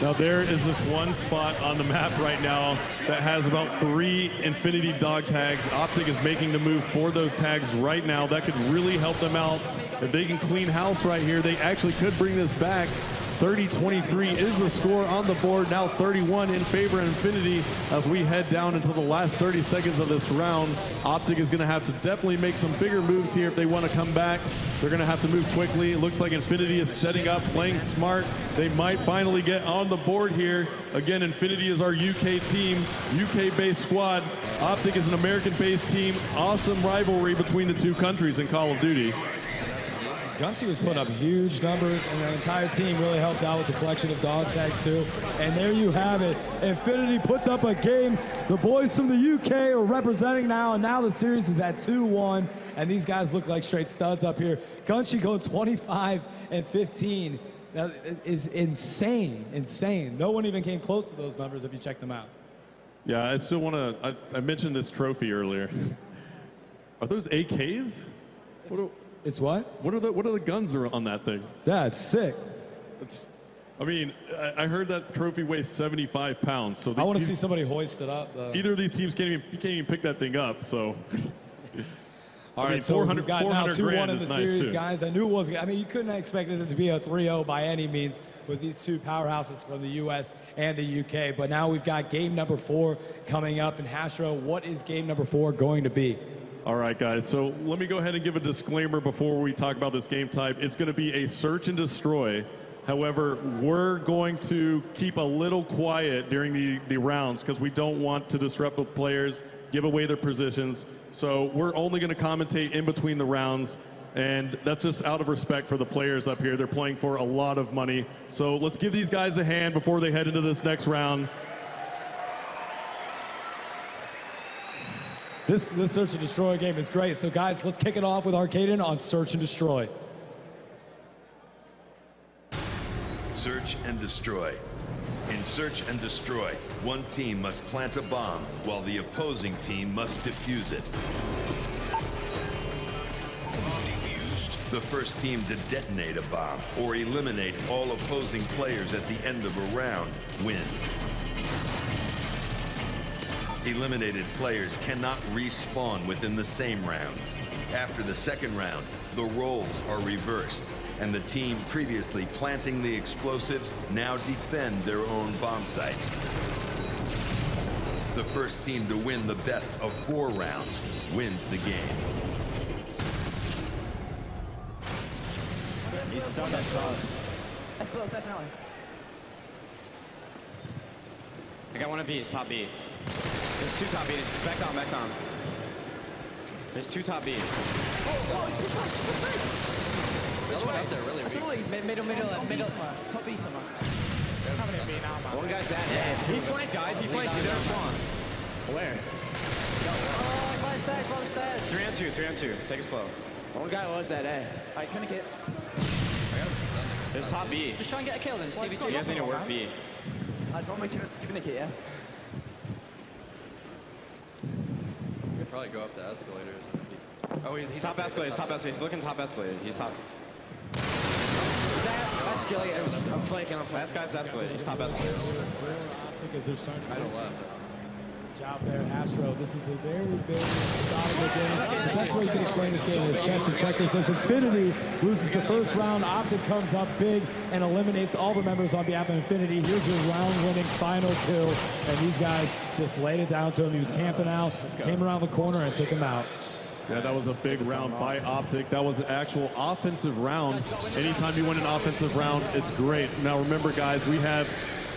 D: Now there is this one spot on the map right now that has about 3 Infinity dog tags. Optic is making the move for those tags right now. That could really help them out. If they can clean house right here, they actually could bring this back. 30-23 is the score on the board. Now 31 in favor of Infinity as we head down into the last 30 seconds of this round. Optic is going to have to definitely make some bigger moves here if they want to come back. They're going to have to move quickly. It looks like Infinity is setting up, playing smart. They might finally get on the board here. Again, Infinity is our UK team, UK-based squad. Optic is an American-based team. Awesome rivalry between the 2 countries in Call of Duty.
E: Gunshi was putting up huge numbers, and the entire team really helped out with the collection of dog tags too. And there you have it. Infinity puts up a game. The boys from the UK are representing now, and now the series is at 2-1. And these guys look like straight studs up here. Gunshi going 25-15. That is insane, insane. No one even came close to those numbers if you check them out.
D: Yeah, I still want to. I mentioned this trophy earlier. Are those AKs?
E: It's what?
D: What are the guns on that thing?
E: Yeah, it's sick.
D: I mean, I heard that trophy weighs 75 pounds. So
E: I want to see somebody hoist it up.
D: Either of these teams can't even pick that thing up. So.
E: All right, so we've got now 2-1 in the series, guys. I knew it was. I mean, you couldn't expect it to be a 3-0 by any means with these 2 powerhouses from the U.S. and the UK. But now we've got game number 4 coming up. And Hashro, what is game number 4 going to be?
D: All right, guys, so let me go ahead and give a disclaimer before we talk about this game type. It's going to be a search and destroy. However, we're going to keep a little quiet during the rounds because we don't want to disrupt the players, give away their positions. So we're only going to commentate in between the rounds, and that's just out of respect for the players up here. They're playing for a lot of money. So let's give these guys a hand before they head into this next round.
E: This Search and Destroy game is great. So, guys, let's kick it off with Arcaden on Search and Destroy.
F: Search and destroy. In Search and Destroy, one team must plant a bomb while the opposing team must defuse it. The first team to detonate a bomb or eliminate all opposing players at the end of a round wins. Eliminated players cannot respawn within the same round. After the second round, the roles are reversed, and the team previously planting the explosives now defend their own bomb sites. The first team to win the best of 4 rounds wins the game.
H: Let's close, definitely.
C: I got one of B. It's top B. There's 2 top B. It's back down, back down. There's 2 top B.
H: Which one out there, really weak? Middle. Top B somewhere.
C: One guy's that dead. He flanked, guys. He flanked. He's there spawn. Where?
H: Oh, by the stairs, by the stairs.
C: 3 on 2, 3 on 2. Take it slow.
H: One guy was that A. Alright, couldn't get.
C: There's top B.
H: Just try and get a kill then, it's 2v2.
C: You guys need to work B.
H: I just want to give Nick it, yeah?
I: You could probably go up the escalators. Oh, he's
C: Top escalator, top escalator. He's looking top escalator. He's top.
H: Escalator.
C: I'm flanking. That guy's escalator. He's top escalators.
E: Because they're starting to
I: I don't left.
E: Good job there, Astro. This is a very, very methodical game. The best way you can explain this game is chess and checkers. As Infinity loses the first round, Optic comes up big and eliminates all the members on behalf of Infinity. Here's your round-winning final kill, and these guys just laid it down to him. He was camping out, came around the corner and took him out.
D: Yeah, that was a big round by Optic. That was an actual offensive round. Anytime you win an offensive round, it's great. Now remember, guys, we have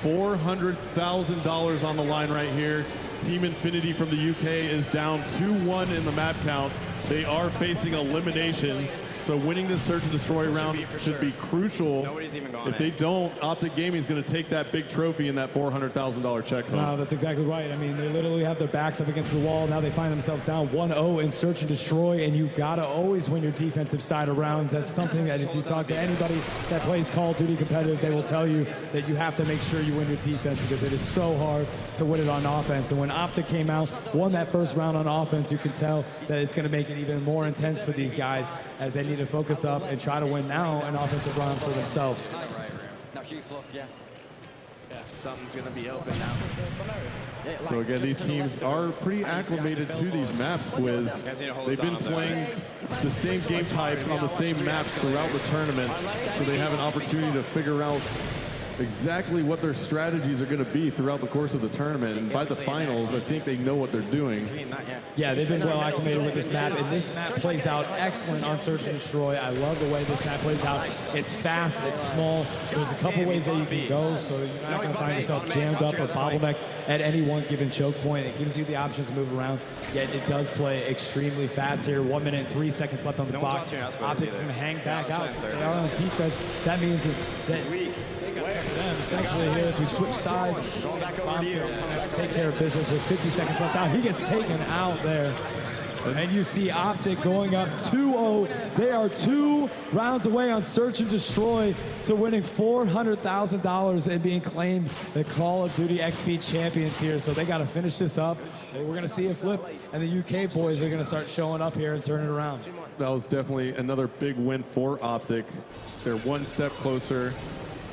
D: $400,000 on the line right here. Team Infinity from the UK is down 2-1 in the map count. They are facing elimination, so winning this search and destroy round should be crucial.
C: Nobody's even gone.
D: If they don't, Optic Gaming is going to take that big trophy and that $400,000 check home.
E: No, that's exactly right. I mean, they literally have their backs up against the wall. Now they find themselves down 1-0 in search and destroy, and you gotta always win your defensive side of rounds. That's something that if you talk to anybody that plays Call of Duty competitive, they will tell you that you have to make sure you win your defense because it is so hard to win it on offense. And when Optic came out, won that first round on offense, you can tell that it's gonna make it even more intense for these guys as they need to focus up and try to win now an offensive round for themselves.
H: Now shoot fluff, yeah. Yeah, something's gonna be open now.
D: So again, these teams are pretty acclimated to these maps, Fwiz. They've been playing the same game types on the same maps throughout the tournament, so they have an opportunity to figure out exactly what their strategies are going to be throughout the course of the tournament. And by the finals, I think they know what they're doing.
E: Yeah, they've been well acclimated with this map, and this map plays out excellent on Search and Destroy. I love the way this map plays out. It's fast, it's small. There's a couple ways that you can go, so you're not going to find yourself jammed up or bottlenecked at any one given choke point. It gives you the options to move around, yet it does play extremely fast here. 1 minute and 3 seconds left on the clock. Optic's going to hang back out. Since they are on defense, that means that essentially here as we switch sides, Bomb Kill take care of business with 50 seconds left out. He gets taken out there. And you see Optic going up 2-0. They are 2 rounds away on Search and Destroy to winning $400,000 and being claimed the Call of Duty XP champions here. So they got to finish this up. And we're going to see a flip, and the UK boys are going to start showing up here and turn it around.
D: That was definitely another big win for Optic. They're one step closer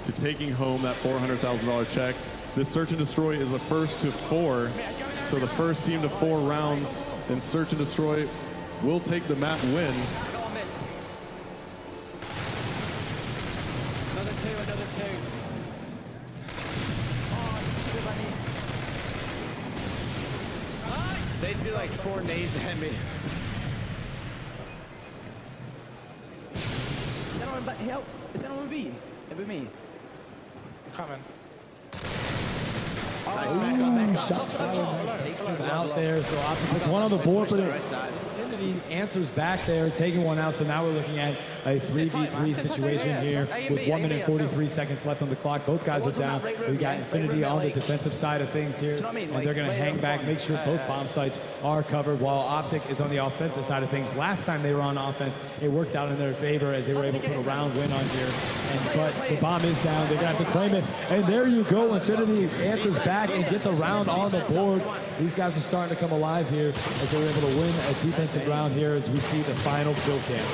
D: to taking home that $400,000 check. This Search and Destroy is a first to 4. So the first team to 4 rounds in Search and Destroy will take the map win.
H: Another 2.
C: They do like 4 nades at me.
H: Is that on help? Is that on B? It be me.
B: Coming.
E: Shots fired, takes him out there. So Optic puts one on the board, but he answers back there, taking one out. So now we're looking at a 3v3 situation here with 1 minute 43 seconds left on the clock. Both guys are down. We got Infinity on the defensive side of things here, and they're going to hang back, make sure both bomb sites are covered, while Optic is on the offensive side of things. Last time they were on offense, it worked out in their favor as they were able to put a round win on here. But the bomb is down. They're going to have to claim it. And there you go. Infinity answers back and gets a round on the board. These guys are starting to come alive here as they're able to win a defensive round here as we see the final kill cam.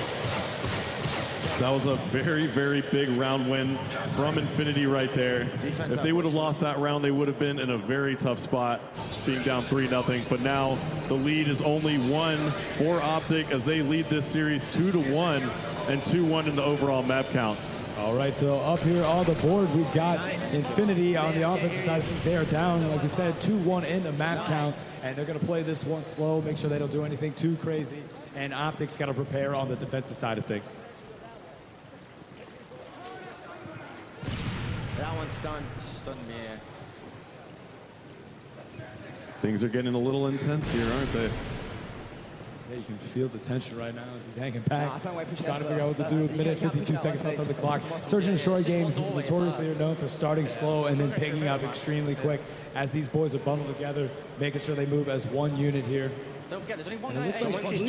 D: That was a very, very big round win from Infinity right there. If they would have lost that round, they would have been in a very tough spot, being down 3-0. But now the lead is only 1 for Optic as they lead this series 2-1 and 2-1 in the overall map count.
E: All right, so up here on the board, we've got Infinity on the offensive side of things. They are down, like we said, 2-1 in the map count, and they're going to play this one slow, make sure they don't do anything too crazy, and Optic's got to prepare on the defensive side of things.
C: That one's stunned me.
D: Things are getting a little intense here, aren't they?
E: Yeah, you can feel the tension right now as he's hanging back, trying to figure out what to do with minute 52 seconds left on the clock. Search and Destroy games notoriously are known for starting slow and then picking up extremely quick as these boys are bundled together, making sure they move as one unit here.
H: Don't forget, there's only one
E: And it
H: guy.
E: looks like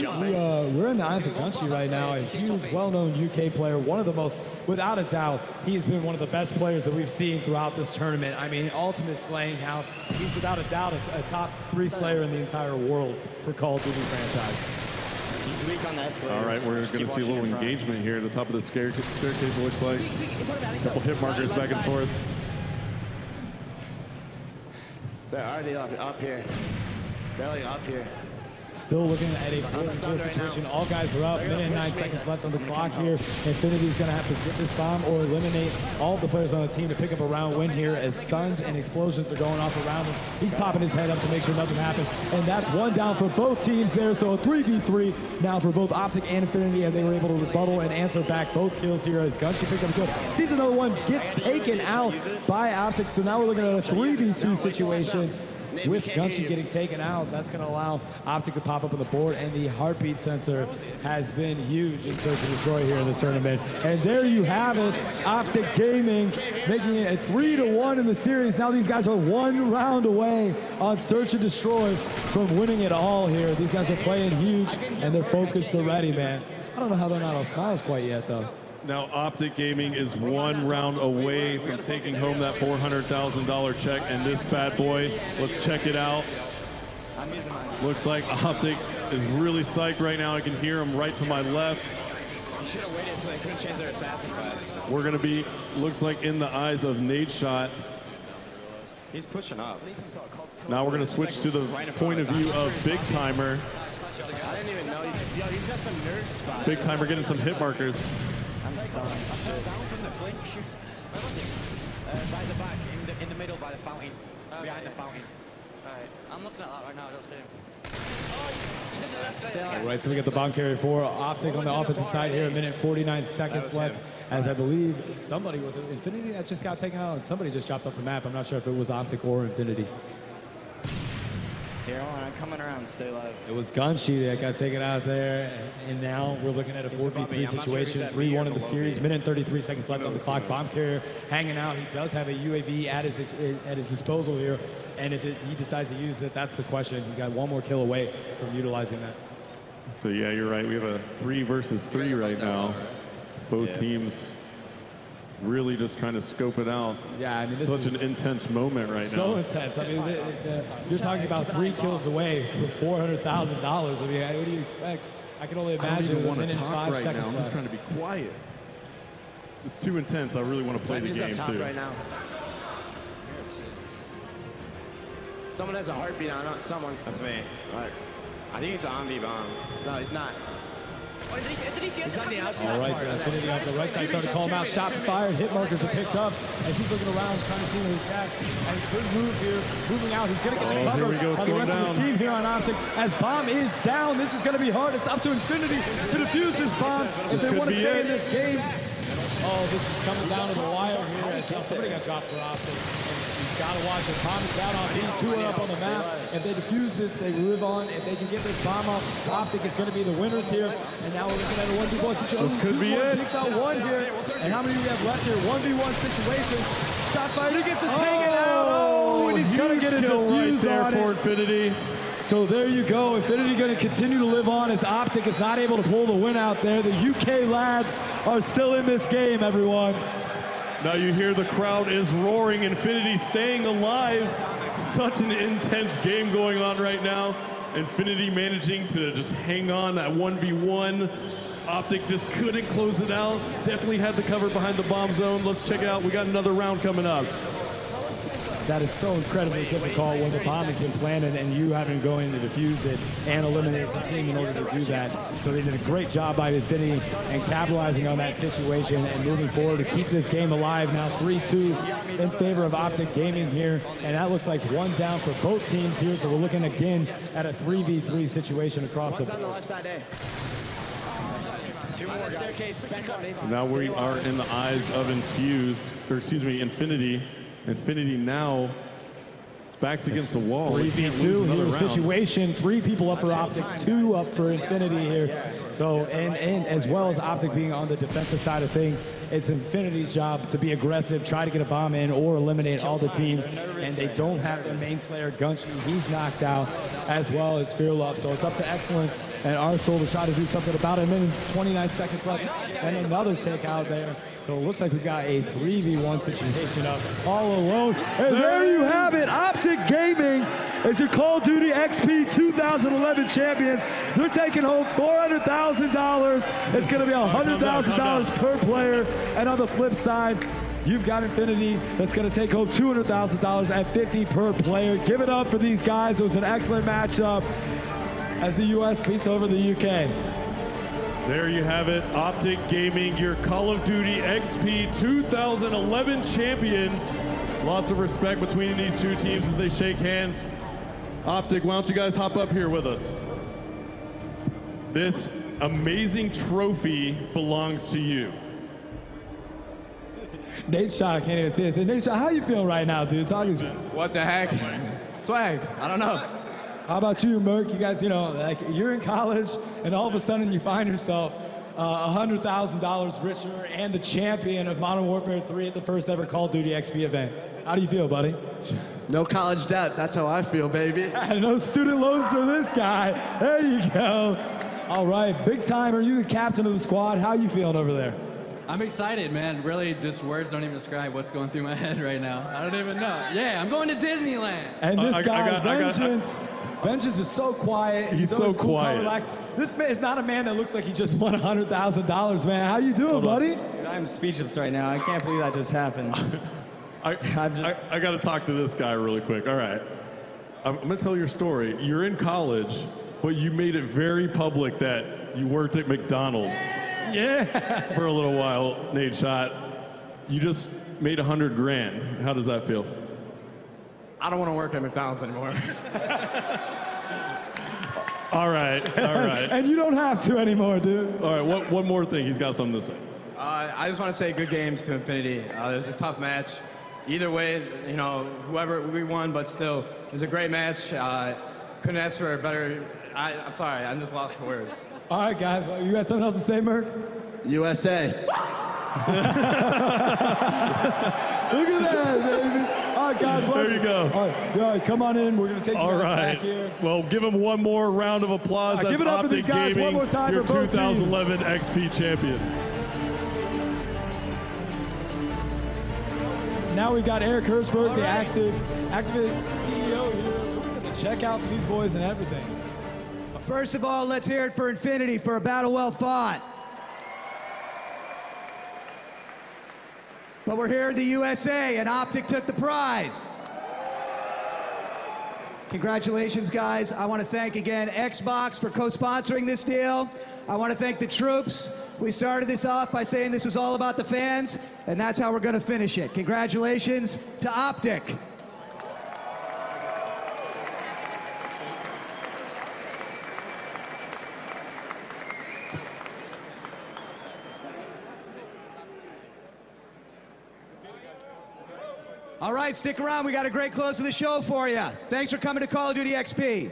E: we're in the eyes of Gunshi right now, a huge, well-known UK player, one of the most, without a doubt, he's been one of the best players that we've seen throughout this tournament. I mean, ultimate slaying house. He's without a doubt a top 3 slayer in the entire world for Call of Duty franchise.
H: He's weak on the escalator.
D: All right, we're going to see a little engagement here at the top of the staircase, it looks like. A couple hit markers back and forth.
H: They're already up here. They're already up here.
E: Still looking at a 4-4 situation. All guys are up. Minute and 9 seconds left on the clock here. Infinity's going to have to get this bomb or eliminate all the players on the team to pick up a round win here as stuns and explosions are going off around him. He's popping his head up to make sure nothing happens. And that's one down for both teams there. So a 3v3 now for both Optic and Infinity, and they were able to rebuttal and answer back both kills here as Gunshi picked up a kill. Sees another one, gets taken out by Optic. So now we're looking at a 3v2 situation. With Gunshi getting taken out, that's going to allow Optic to pop up on the board, and the heartbeat sensor has been huge in Search and Destroy here in this tournament. And there you have it, Optic Gaming making it a 3-1 in the series. Now these guys are 1 round away on Search and Destroy from winning it all here. These guys are playing huge, and they're focused, they're ready, man. I don't know how they're not on smiles quite yet, though.
D: Now, Optic Gaming is 1 round away from taking home that $400,000 check, and this bad boy, let's check it out. Looks like Optic is really psyched right now. I can hear him right to my left.
I: You should have waited until they couldn't change their assassin class.
D: We're going to be, looks like, in the eyes of Nade Shot.
I: He's pushing up.
D: Now we're going to switch to the point of view of Big Timer.
H: I didn't even know. Yo, he's got some nerd spots.
D: Big Timer getting some hit markers.
H: I'm stunned. Down from the flinch. Where was it? By the back, in the middle, by the fountain. Behind the fountain. Alright, I'm looking at that right now, I don't see him.
E: All right, so we get the bomb carrier for Optic on the offensive side here. 1:49 seconds left, as I believe somebody was it Infinity that just got taken out, and somebody just dropped off the map. I'm not sure if it was Optic or Infinity.
H: Here, hold on, I'm coming around, stay alive.
E: It was Gunshi that got taken out there, and now we're looking at a 4v3 situation. 3-1 in the series, 1:33 seconds left on the clock. Bomb carrier hanging out. He does have a UAV at his disposal here, and if he decides to use it, that's the question. He's got 1 more kill away from utilizing that.
D: So yeah, you're right. We have a 3 versus 3 right now. Both teams really just trying to scope it out.
E: Yeah, I mean, this
D: such
E: is
D: an intense moment right now.
E: So intense. I mean, you're talking about 3 kills away for $400,000. I mean, what do you expect? I can only imagine.
D: I don't even want to
E: talk
D: 5 seconds now. I'm just trying to be quiet. It's too intense. I really want to play the game too.
H: Right now. Someone has a heartbeat on, not someone.
I: That's me. Right. I think he's an Envy bomb.
H: No, he's not. He's on the outside.
E: All right, so Infinity on the right side started to call him out. Shots fired, hit markers are picked up as he's looking around trying to see an attack. And good move here, moving out. He's going to get the cover on the rest of his team here on Optic. As bomb is down, this is going to be hard. It's up to Infinity to defuse this bomb if they want to stay in this game. Oh, this is coming down to the wire here as somebody got dropped for Optic. Gotta watch it. Bomb is down on B2 are up on the map. If they defuse this, they live on. If they can get this bomb off, Optic is going to be the winners here. And now we're looking at a 1v1 situation.
D: This could be it.
E: Takes out 1 here. And how many do we have left here? 1v1 situation. Shot fired. He gets it taken out. Oh, and he's going to get a defuse
D: right there
E: on
D: for
E: it.
D: Infinity.
E: So there you go. Infinity going to continue to live on as Optic is not able to pull the win out there. The UK lads are still in this game, everyone.
D: Now you hear the crowd is roaring. Infinity staying alive. Such an intense game going on right now. Infinity managing to just hang on at 1v1. Optic just couldn't close it out. Definitely had the cover behind the bomb zone. Let's check it out. We got another round coming up.
E: That is so incredibly difficult when the bomb has been planted and you having to go in to defuse it and eliminate the team in order to do that. So they did a great job by Infinity and capitalizing on that situation and moving forward to keep this game alive. Now 3-2 in favor of Optic Gaming here. And that looks like 1 down for both teams here. So we're looking again at a 3v3 situation across the board.
H: On the left side, Two more staircase. Back up, Dave.
D: Now we are in the eyes of Infinity. Infinity now Backs against the wall. They can't lose
E: 3v2
D: another
E: here
D: round.
E: situation. 3 people up for Optic, 2 up for Infinity here. So, and as well as Optic being on the defensive side of things, it's Infinity's job to be aggressive, try to get a bomb in or eliminate all the teams. And they don't have their main slayer, Gunshi. He's knocked out, as well as Fearlove. So it's up to Excellence and Arsenal to try to do something about it. 29 seconds left and another take out there. So it looks like we've got a 3v1 situation up all alone. And there you have it. Optic Gaming is your Call of Duty XP 2011 champions. They're taking home $400,000. It's going to be $100,000 per player. And on the flip side, you've got Infinity that's going to take home $200,000 at 50 per player. Give it up for these guys. It was an excellent matchup as the US beats over the UK.
D: There you have it, Optic Gaming, your Call of Duty XP 2011 champions. Lots of respect between these two teams as they shake hands. Optic, why don't you guys hop up here with us? This amazing trophy belongs to you.
E: Nate Shaw can't even see it. Say, Nate Shaw, how you feeling right now, dude? Talking to me.
B: What the heck? Swag. I don't know.
E: How about you, Merc? You guys, you know, like you're in college, and all of a sudden you find yourself $100,000 richer and the champion of Modern Warfare 3 at the first ever Call of Duty XP event. How do you feel, buddy?
J: No college debt. That's how I feel, baby.
E: No student loans for this guy. There you go. All right, big timer. You the captain of the squad. How you feeling over there?
I: I'm excited, man. Really, just words don't even describe what's going through my head right now. I don't even know. Yeah, I'm going to Disneyland.
E: And this guy, Vengeance is so quiet.
D: He's so
E: cool,
D: quiet.
E: relaxed. This man is not a man that looks like he just won $100,000, man. How you doing, buddy?
C: Dude, I'm speechless right now. I can't believe that just happened.
D: I got to talk to this guy really quick. All right. I'm going to tell your story. You're in college, but you made it very public that you worked at McDonald's.
E: Yeah.
D: For a little while, Nate Shot. You just made $100 grand. How does that feel?
B: I don't want to work at McDonald's anymore.
D: All right.
E: And you don't have to anymore, dude.
D: All right, one more thing. He's got something to say.
B: I just want to say good games to Infinity. It was a tough match. Either way, you know, whoever we won, but still, it was a great match. Couldn't ask for a better. I'm sorry, I'm just lost for words.
E: All right, guys. Well, you got something else to say, Merc?
J: USA.
E: Look at that, baby. All right, guys.
D: There you go.
E: All right, come on in. We're going to take you guys back here.
D: Well, give him one more round of applause.
E: Right,
D: That's
E: give it up for these guys
D: Gaming,
E: one more time
D: your
E: for both
D: 2011 XP champion.
E: Now we've got Eric Hersberg, the active CEO here. We're going to check out for these boys and everything.
K: First of all, let's hear it for Infinity for a battle well fought. But we're here in the USA, and Optic took the prize. Congratulations, guys. I want to thank again Xbox for co-sponsoring this deal. I want to thank the troops. We started this off by saying this was all about the fans, and that's how we're going to finish it. Congratulations to Optic. All right, stick around. We got a great close to the show for you. Thanks for coming to Call of Duty XP.